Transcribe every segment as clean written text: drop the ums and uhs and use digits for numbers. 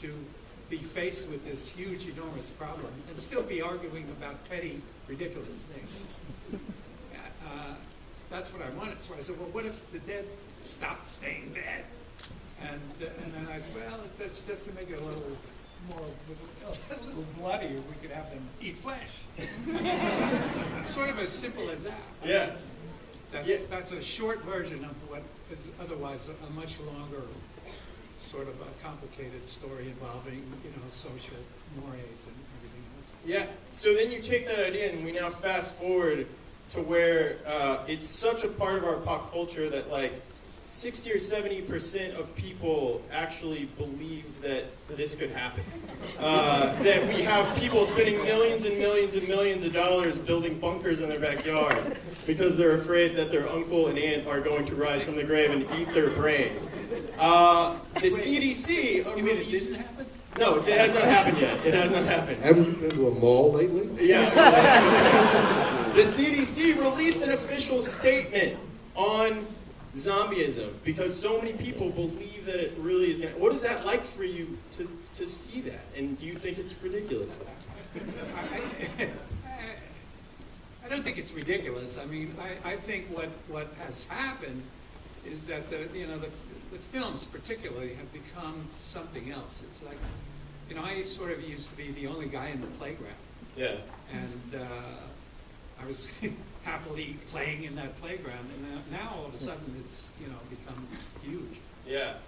to be faced with this huge, enormous problem and still be arguing about petty, ridiculous things. That's what I wanted. So I said, well, what if the dead stopped staying dead? And then I said, well, that's just to make it a little more, a little bloodier, we could have them eat flesh. Sort of as simple as that. Yeah. That's a short version of what is otherwise a much longer, sort of a complicated story involving, social mores and everything else. Yeah. So then you take that idea, and we now fast forward to where it's such a part of our pop culture that like 60 or 70% of people actually believe that this could happen. That we have people spending millions and millions and millions of dollars building bunkers in their backyard because they're afraid that their uncle and aunt are going to rise from the grave and eat their brains. The CDC... You mean it didn't happen? No, it has not happened yet. It has not happened. Haven't you been to a mall lately? Yeah. The CDC released an official statement on zombieism because so many people believe that it really is going to... What is that like for you to see that? And do you think it's ridiculous? I don't think it's ridiculous. I mean, I think what has happened is that the films particularly have become something else. It's like, I sort of used to be the only guy in the playground. Yeah. And I was happily playing in that playground, and now all of a sudden it's become huge. Yeah.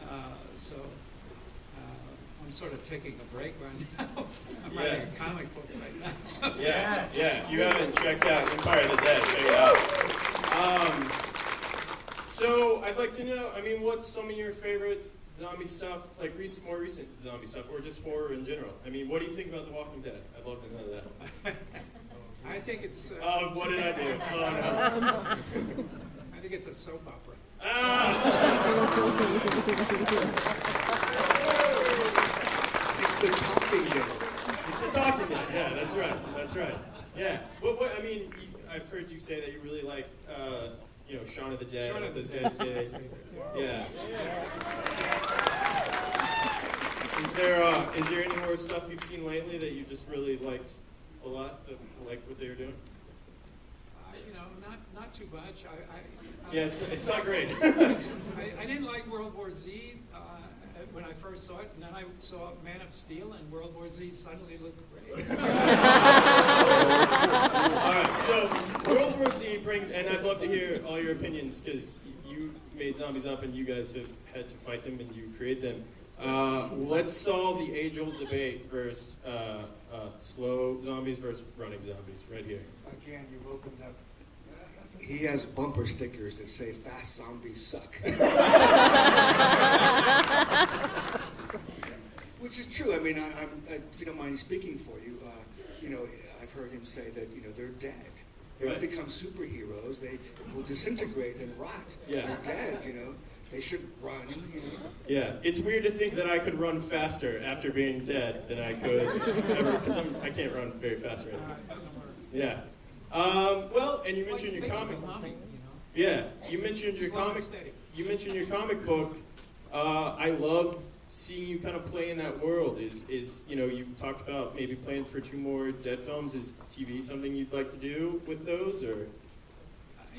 So I'm sort of taking a break right now. I'm writing a comic book right now. So. Yeah. If you haven't checked out Empire of the Dead, check it out. So I'd like to know, what's some of your favorite zombie stuff, like more recent zombie stuff, or just horror in general? What do you think about The Walking Dead? I'd love to know that. I think it's... what did I do? Oh, no. I think it's a soap opera. It's the Talking Dead. It's the Talking Dead. Yeah, that's right. Yeah. I've heard you say that you really like, Shaun of the Dead. Shaun of the those Dead. guys did. Yeah. Is there any more stuff you've seen lately that you just really liked a lot, like what they were doing? Not too much. It's not great. I didn't like World War Z when I first saw it, and then I saw Man of Steel, and World War Z suddenly looked great. All right, so World War Z brings, and I'd love to hear all your opinions because you made zombies up and you guys have had to fight them and you create them. Let's solve the age-old debate versus slow zombies versus running zombies right here. Again, you've opened up. He has bumper stickers that say "Fast Zombies Suck," which is true. I'm if you don't mind speaking for you, I've heard him say that they're dead. They don't become superheroes. They will disintegrate and rot. Yeah. They're dead. They should run. Yeah, it's weird to think that I could run faster after being dead than I could ever, because I can't run very fast right now. Yeah. And you mentioned your comic. Yeah, you mentioned your comic. You mentioned your comic book. I love seeing you kind of play in that world. You talked about maybe plans for 2 more Dead films. Is TV something you'd like to do with those, or?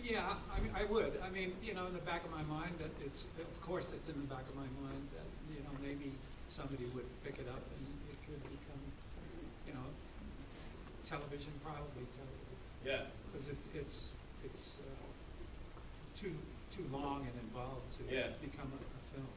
Yeah, I would. In the back of my mind, it's in the back of my mind that maybe somebody would pick it up and it could become television, probably television. Yeah. Because it's too long and involved to become a film.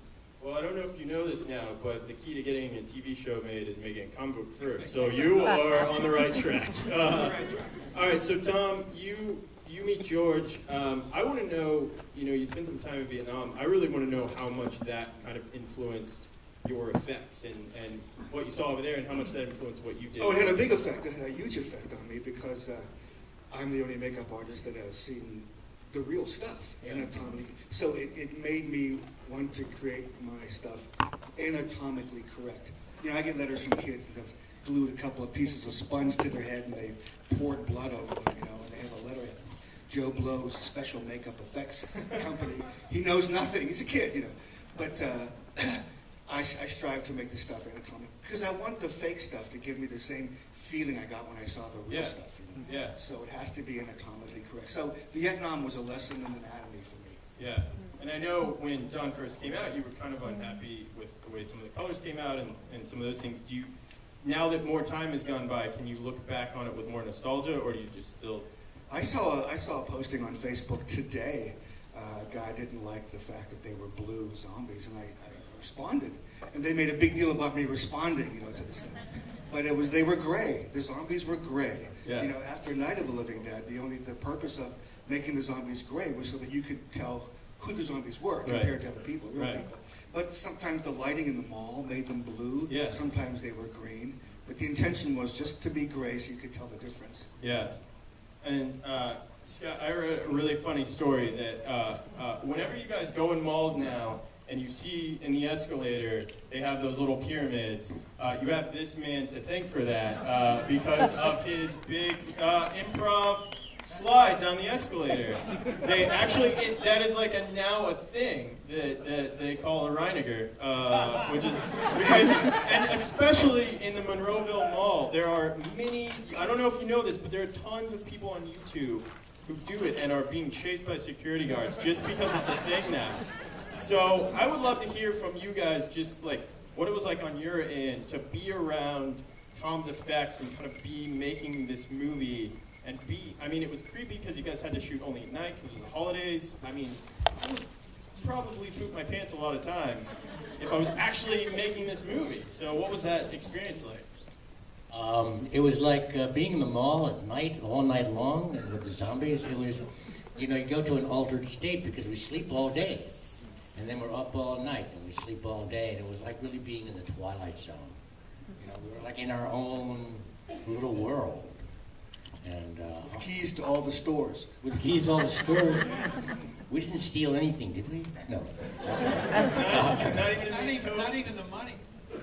Well, I don't know if you know this now, but the key to getting a TV show made is making a comic book first. So you are on the right track. All right, so Tom, you meet George. I want to know, you spent some time in Vietnam. I really want to know how much that kind of influenced your effects and what you saw over there and how much that influenced what you did. Oh, it had a big effect. It had a huge effect on me because I'm the only makeup artist that has seen the real stuff anatomically. So it made me want to create my stuff anatomically correct. I get letters from kids that have glued a couple of pieces of sponge to their head and they poured blood over them, and they have a letterhead. Joe Blow's special makeup effects company. He knows nothing. He's a kid, But I strive to make the stuff anatomic because I want the fake stuff to give me the same feeling I got when I saw the real stuff. Yeah. So it has to be anatomically correct. So Vietnam was a lesson in anatomy for me. Yeah. And I know when Dawn first came out, you were kind of unhappy with the way some of the colors came out and some of those things. Do you, now that more time has gone by, can you look back on it with more nostalgia, or do you just still? I saw a posting on Facebook today. A guy didn't like the fact that they were blue zombies, and I responded. And they made a big deal about me responding, to this thing. But they were gray. The zombies were gray. Yeah. After Night of the Living Dead, the purpose of making the zombies gray was so that you could tell who the zombies were compared to other people, real people. But sometimes the lighting in the mall made them blue. Yeah. Sometimes they were green. But the intention was just to be gray so you could tell the difference. Yeah. And Scott, I read a really funny story that whenever you guys go in malls now and you see in the escalator they have those little pyramids, you have this man to thank for that because of his big improv slide down the escalator. They actually, that is like now a thing that they call a Reiniger, which is crazy. And especially in the Monroeville Mall, there are many, I don't know if you know this, but there are tons of people on YouTube who do it and are being chased by security guards just because it's a thing now. So I would love to hear from you guys just like what it was like on your end to be around Tom's effects and kind of be making this movie. And it was creepy because you guys had to shoot only at night because of the holidays. I mean, I would probably poop my pants a lot of times if I was actually making this movie. So what was that experience like? It was like being in the mall at night, all night long, with the zombies. It was, you go to an altered state because we sleep all day. And then we're up all night and we sleep all day. And it was like really being in the Twilight Zone. We were like in our own little world. And With keys to all the stores. With keys to all the stores. We didn't steal anything, did we? No. Not even the money.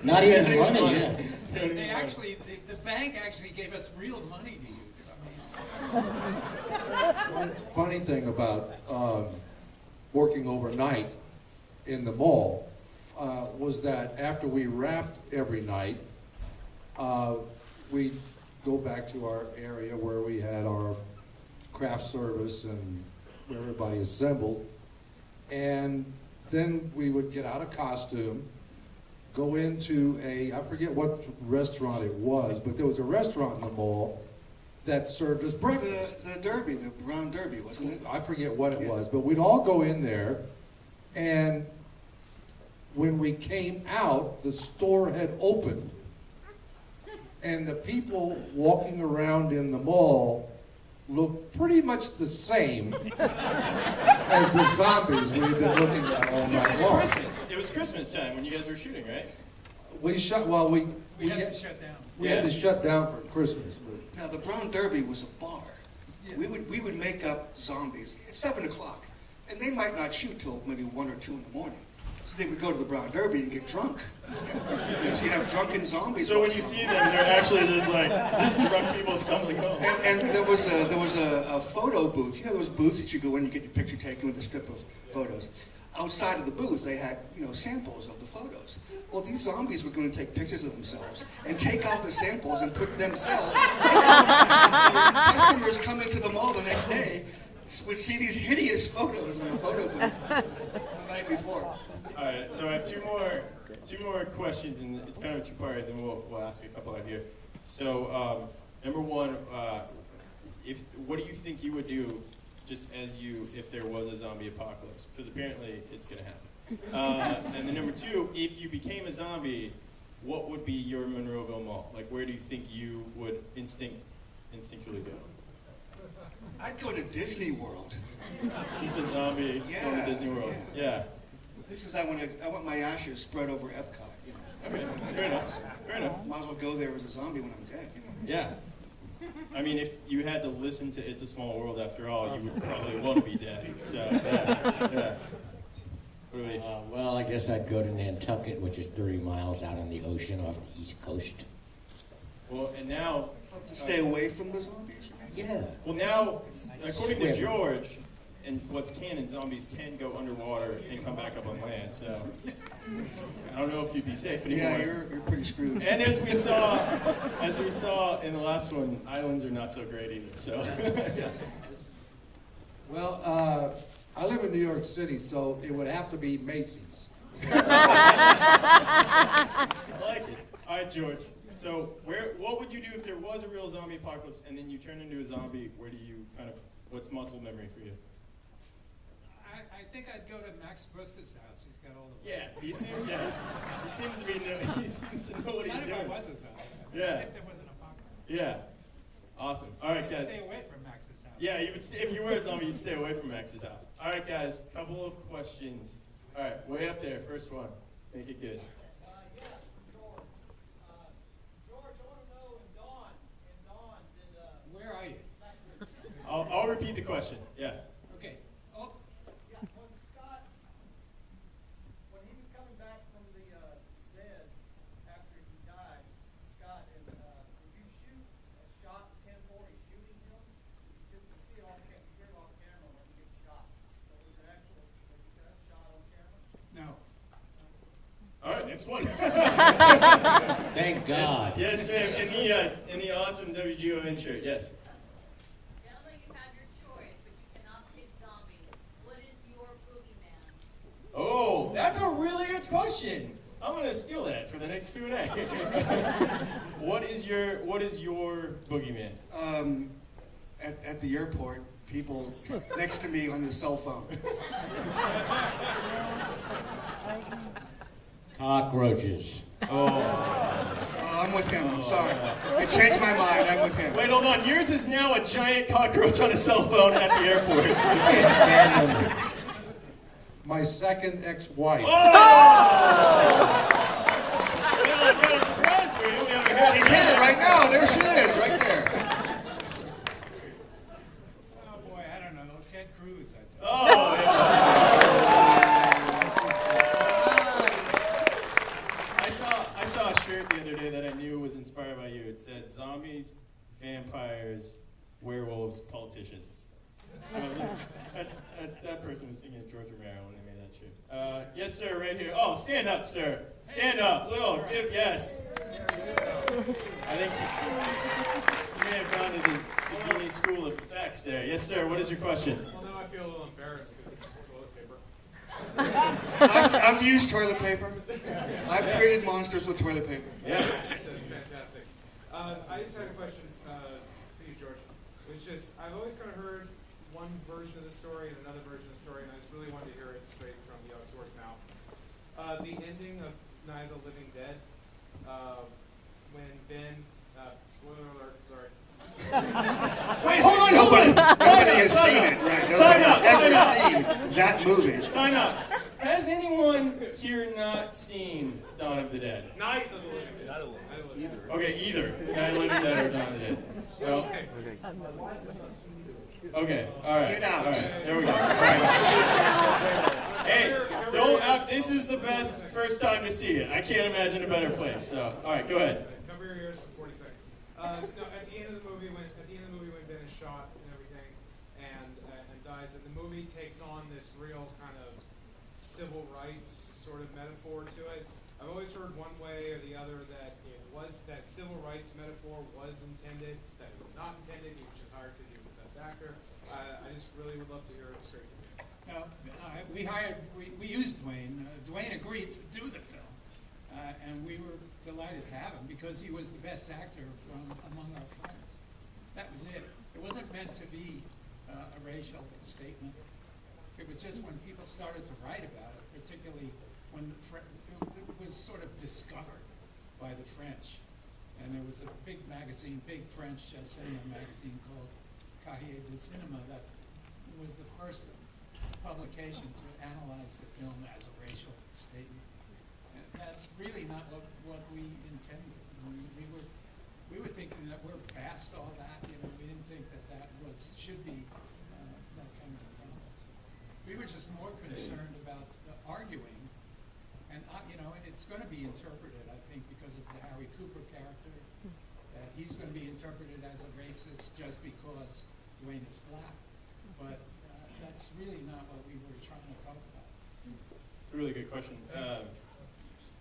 Not even the money, yeah. They actually, the bank actually gave us real money to use. One funny thing about working overnight in the mall was that after we wrapped every night, we'd go back to our area where we had our craft service and where everybody assembled. And then we would get out of costume, go into I forget what restaurant it was, but there was a restaurant in the mall that served us breakfast. The Derby, the Brown Derby, wasn't it? I forget what it was, but we'd all go in there, and when we came out, the store had opened. And the people walking around in the mall looked pretty much the same as the zombies we've been looking at all night long. It was Christmas time when you guys were shooting, right? We had to shut down. We had to shut down for Christmas. Now the Brown Derby was a bar. Yeah. We would make up zombies at 7 o'clock, and they might not shoot till maybe 1 or 2 in the morning. So they would go to the Brown Derby and get drunk. So you'd have drunken zombies. So when you see them, they're actually just drunk people stumbling home. And there was a photo booth. Those booths that you go in and get your picture taken with a strip of photos. Outside of the booth, they had samples of the photos. Well, these zombies were going to take pictures of themselves and take out the samples and put themselves in. So customers come into the mall the next day would see these hideous photos on the photo booth the night before. All right, so I have two more questions, and it's kind of a two-part, and then we'll ask a couple out here. So, number one, what do you think you would do just if there was a zombie apocalypse? Because apparently it's going to happen. And then number two, if you became a zombie, what would be your Monroeville Mall? Like, where do you think you would instinctually go? I'd go to Disney World. Just a zombie going to Disney World. Yeah. Just because I want my ashes spread over Epcot. Okay, fair enough. Fair enough. Might as well go there as a zombie when I'm dead. Yeah. I mean, if you had to listen to It's a Small World after all, you would probably want to be dead. So, yeah. Well, I guess I'd go to Nantucket, which is 30 miles out on the ocean off the East Coast. Well, and now... To stay away from the zombies? Yeah. Well, now, according to George, and what's canon, zombies can go underwater and come back up on land. So I don't know if you'd be safe anymore. Yeah, you're pretty screwed. And as we saw in the last one, islands are not so great either. So. Well, I live in New York City, so it would have to be Macy's. I like it. All right, George. So, what would you do if there was a real zombie apocalypse and then you turned into a zombie? Where do you what's muscle memory for you? I think I'd go to Max Brooks' house. He's got all the. Yeah, he seems to know what he's Not if I doing. was a zombie. Yeah. If there was an apocalypse. Yeah. Awesome. All right, I'd guys. stay away from Max's house. Yeah, you would if you were a zombie, you'd stay away from Max's house. All right, guys. Couple of questions. All right, way up there. First one. Make it good. Where are you? I'll repeat the question. Yeah. Okay. Oh, When he was coming back from the dead after he died, Scott, and did you shoot a shot 1040 shooting him? Because you see it on hear it on camera when he gets shot. So was it actual? Was that shot on camera? no. All right, next one. Thank God. Yes, ma'am. In the awesome WGON shirt. Yes. Gentlemen, you have your choice, but you cannot pick zombie. What is your boogeyman? Oh, that's a really good question. I'm gonna steal that for the next Q&A. What is your boogeyman? At the airport, people next to me on the cell phone. Cockroaches. Oh. I'm with him. I'm sorry. I changed my mind. I'm with him. Wait, hold on. Yours is now a giant cockroach on a cell phone at the airport. Can't stand them. My second ex-wife. Well, I've got a surprise for you. We have a She's here right now. There she is, right there. Oh boy, I don't know. Ted Cruz, I think. Oh, yeah. I saw a shirt the other day that I knew was inspired by you. It said, zombies, vampires, werewolves, politicians. I was like, that person was singing George Romero when I made that shirt. Yes, sir, right here. Oh, stand up, sir. Stand up. Oh, yes. I think you may have gone to the Seguini School of Effects there. Yes, sir. What is your question? Well, now I feel a little embarrassed because it's toilet paper. I've used toilet paper. I've created monsters with toilet paper. Yeah. That's fantastic. I just had a question for you, George. It's just, I've always kind of heard one version of the story and another version of the story, and I just really wanted to hear it straight from the auteur's mouth. The ending of Night of the Living Dead, when Ben, spoiler alert, sorry. Wait, hold on. Nobody has seen it, right? Time Nobody out, has ever seen that movie. Time out. Has anyone here not seen Dawn of the Dead? Night of the Living Dead. Either. Okay, either Night of the Living Dead or Dawn of the Dead. No? Okay, all right. Get out. All right, there we go. All right. Hey, don't. This is the best first time to see it. I can't imagine a better place. So, all right, go ahead. Cover your ears for 40 seconds. No, at the end of the movie, when Ben is shot and everything, and dies, and the movie takes on this real kind of civil rights sort of metaphor to it. I've always heard one way or the other that it was that civil rights metaphor was intended, that it was not intended. He was just hired because he was the best actor. I just really would love to hear it straight from you. No, we used Dwayne. Dwayne agreed to do the film, and we were delighted to have him because he was the best actor from among our friends. That was it. It wasn't meant to be a racial statement. It was just when people started to write about it, particularly when it was sort of discovered by the French. And there was a big magazine, big French cinema magazine called Cahiers du Cinéma that was the first publication to analyze the film as a racial statement. And that's really not what we intended. I mean, we were thinking that we're past all that. You know, we didn't think that should be that kind of a film. We were just more concerned about the arguing, and you know, it's going to be interpreted, I think, because of the Harry Cooper character, that he's going to be interpreted as a racist just because Dwayne is black. But that's really not what we were trying to talk about. It's a really good question.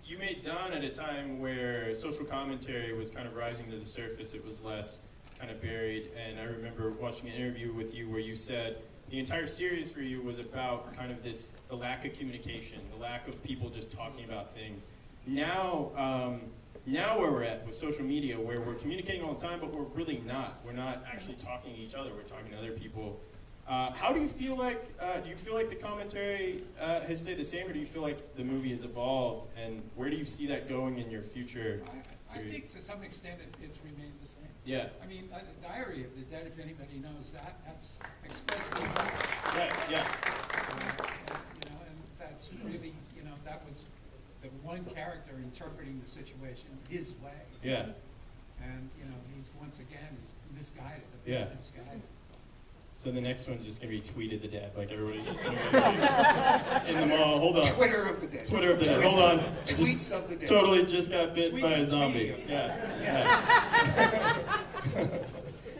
You made Dawn at a time where social commentary was kind of rising to the surface. It was less kind of buried. And I remember watching an interview with you where you said the entire series for you was about kind of the lack of communication, the lack of people just talking about things. Now where we're at with social media, where we're communicating all the time, but we're really not. We're not actually talking to each other. We're talking to other people. How do you feel like the commentary has stayed the same, or do you feel like the movie has evolved, and where do you see that going in your future I series? think to some extent it's remained the same. Yeah. I mean, Diary of the Dead, if anybody knows that, that's explicitly Right, yeah. you know, and that's really, you know, that was the one character interpreting the situation his way. Yeah. And, you know, he's misguided, a bit Yeah. misguided. So the next one's just going to be tweeted the dead, like everybody's just going to be in the mall. Hold on. Twitter of the dead. Twitter of the dead. Hold on. Tweets of the dead. Totally just got bit by a Tweet- zombie. tweeting. Yeah.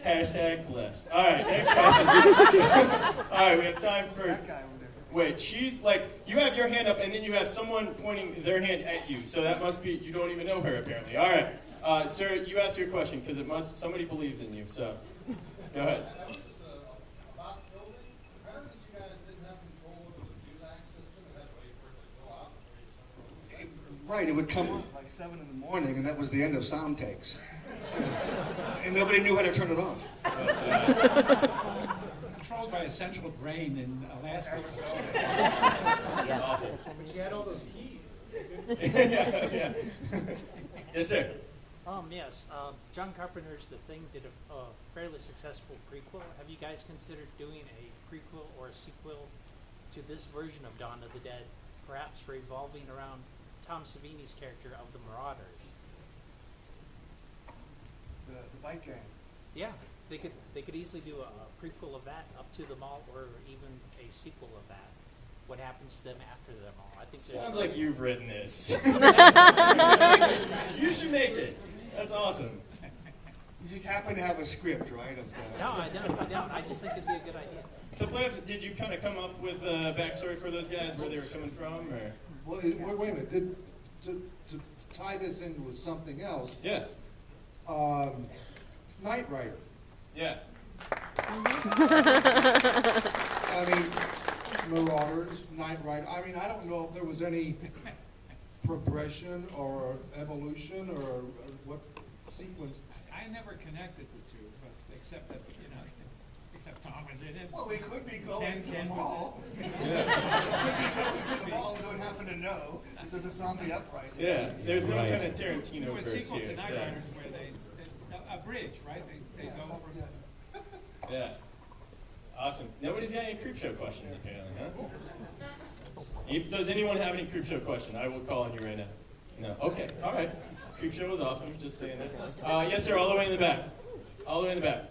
Hashtag blessed. All right, next question. All right, we have time for... That guy over there. Wait, she's like, you have your hand up, and then you have someone pointing their hand at you. So that must be, you don't even know her, apparently. All right, sir, you ask your question, because somebody believes in you, so go ahead. That was about building. I heard that you guys didn't have control over the VLAC system, and that's why you first go out before you jump Right, it would come like 7 in the morning, and that was the end of sound takes. And nobody knew how to turn it off. Controlled by a central brain in Alaska. That's awful. But you had all those keys. Yeah. Yes, sir. Yes. John Carpenter's The Thing did a fairly successful prequel. Have you guys considered doing a prequel or a sequel to this version of Dawn of the Dead, perhaps revolving around Tom Savini's character of the Marauders? The bike gang. Yeah, they could easily do a prequel of that up to them all, or even a sequel of that. What happens to them after them all? I think Sounds like you've written this. You should make it. That's awesome. You just happen to have a script, right? Of the, No, I don't. I just think it'd be a good idea. So, Playoffs, did you kind of come up with a backstory for those guys, where they were coming from, or? Well, wait a minute. To tie this in with something else, Yeah. Knight Rider. Yeah. I mean, Marauders, Knight Rider. I mean, I don't know if there was any progression or evolution or what sequence. I never connected the two, but except that, you know, except Tom was in it. well, we could be going to the Ken was mall. in it. We could be going to the mall and don't happen to know that there's a zombie uprising. Yeah. There's no Right. kind of There Tarantino was a curse sequel here. to Night Yeah. Riders where a bridge, right? They Yeah, go some- from. yeah. Yeah. Awesome. Nobody's got any creep show questions, apparently, huh? Does anyone have any creep show question? I will call on you right now. No. Okay. All right. Creep show was awesome. Just saying that. Yes, sir. All the way in the back. All the way in the back.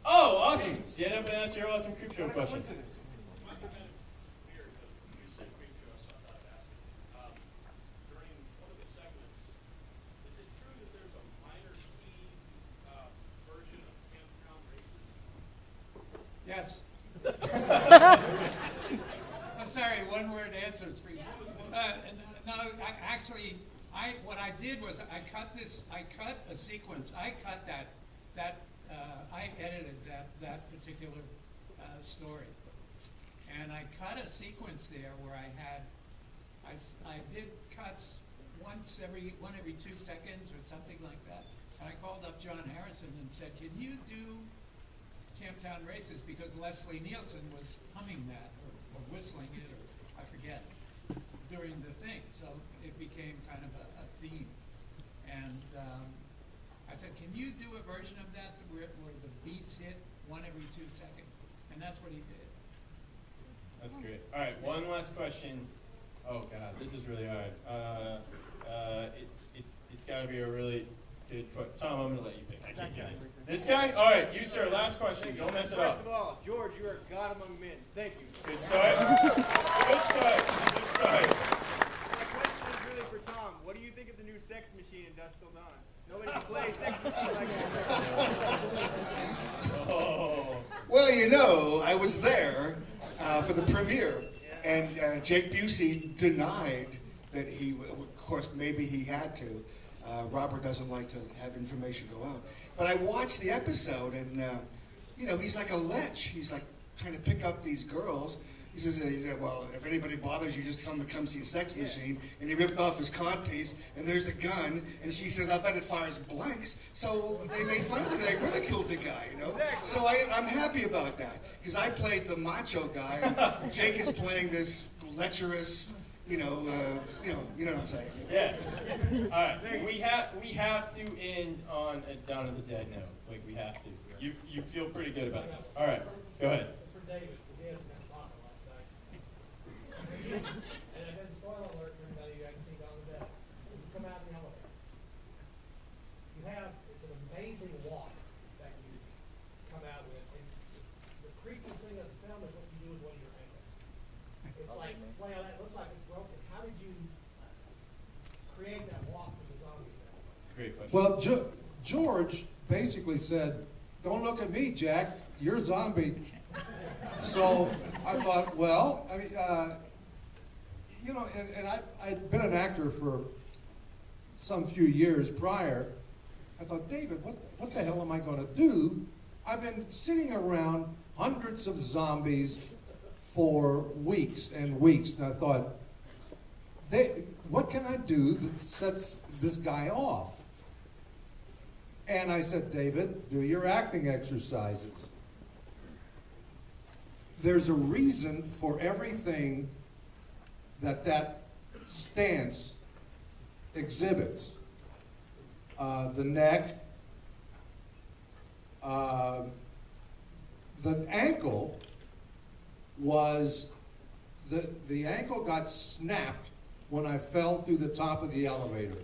Oh, awesome. Stand up and ask your awesome creep show What a question. coincidence. Yes. I'm sorry, one-word answers for you. No, what I did was I cut a sequence. I edited that particular story. And I cut a sequence there where I did cuts one every 2 seconds or something like that. And I called up John Harrison and said, can you do Camptown Races, because Leslie Nielsen was humming that or whistling it, or I forget, during the thing. So it became kind of a theme. And I said, can you do a version of that where the beats hit one every 2 seconds? And that's what he did. That's great. All right. One last question. Oh God, this is really hard. It's got to be a really good question. Tom, I'm gonna let you pick. I can't do this. This guy? All right, you sir. Last question. Don't mess it First up. of all, George, you are God among men. Thank you. Good start. Good start. Good start. My question is really for Tom. What do you think of the new sex machine in Dusk Till Dawn? Nobody can play sex machine like that. Oh, Well, you know, I was there for the premiere, and Jake Busey denied that he, of course, maybe he had to. Robert doesn't like to have information go out. But I watched the episode, and, you know, he's like a lech. He's like trying to pick up these girls. He said, well, if anybody bothers you, just come see a sex machine. And he ripped off his codpiece, and there's the gun. And she says, I bet it fires blanks. So they made fun of it. They ridiculed the guy, you know. So I'm happy about that, because I played the macho guy, and Jake is playing this lecherous, you know what I'm saying. Yeah. All right. We have to end on a Dawn of the Dead note. Like, we have to. You feel pretty good about this. All right. Go ahead. For David, the Dad's been talking last night. And I've been spoiler alert for anybody who hasn't seen Dawn of the Dead. When you come out of the elevator, it's an amazing walk that you come out with. And the creepiest thing of the film is what you do with one of your ankles. It's like, wow, that looks like it's broken. How did you create that walk with the zombie film? It's a great question. Well, George basically said, don't look at me, Jack, you're zombie. So I thought, well, I mean, you know, and I'd been an actor for some few years prior. I thought, David, what the hell am I going to do? I've been sitting around hundreds of zombies for weeks and weeks, and I thought, what can I do that sets this guy off? And I said, David, do your acting exercises. There's a reason for everything that stance exhibits. The neck, the ankle was, the ankle got snapped when I fell through the top of the elevator.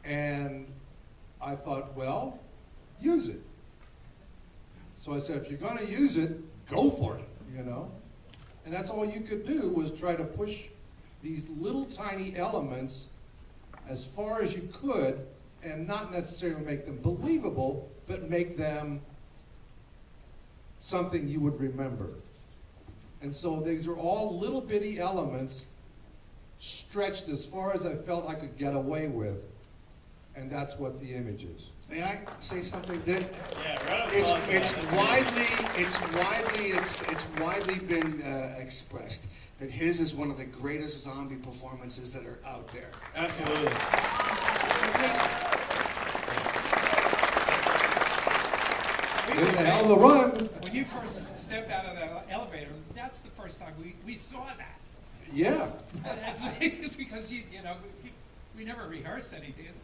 And I thought, well, use it. So I said, if you're going to use it, go for it, you know? And that's all you could do, was try to push these little tiny elements as far as you could, and not necessarily make them believable, but make them something you would remember. And so these are all little bitty elements stretched as far as I felt I could get away with. And that's what the image is. May I say something? That Yeah, right. it's widely been expressed that his is one of the greatest zombie performances that are out there. Absolutely. It was a hell of a run. When you first stepped out of that elevator, that's the first time we saw that. Yeah. And that's because you know, we never rehearsed anything.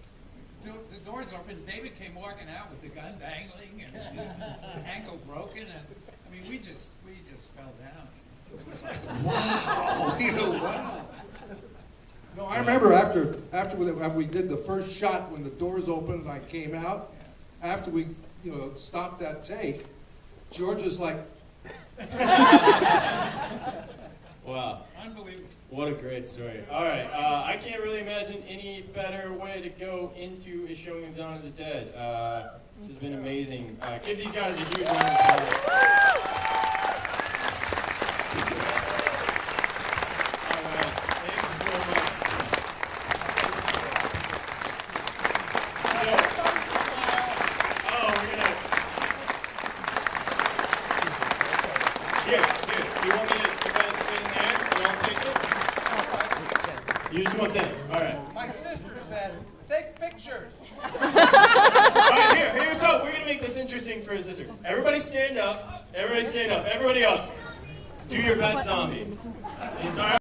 The doors opened. David came walking out with the gun dangling and the ankle broken, and I mean, we just fell down. It was like, Wow! You know, wow! No, I remember after we did the first shot, when the doors opened and I came out, after we stopped that take, George was like, Wow. unbelievable. What a great story. All right. I can't really imagine any better way to go into a showing of Dawn of the Dead. This has been amazing. Give these guys a huge round of applause. All right. Thank you so much. Here. You want me to guys spin there and I'll take it? You just want that. All right. My sister said, take pictures. All right, here's how we're going to make this interesting for his sister. Everybody stand up. Everybody stand up. Everybody up. Do your best zombie. The entire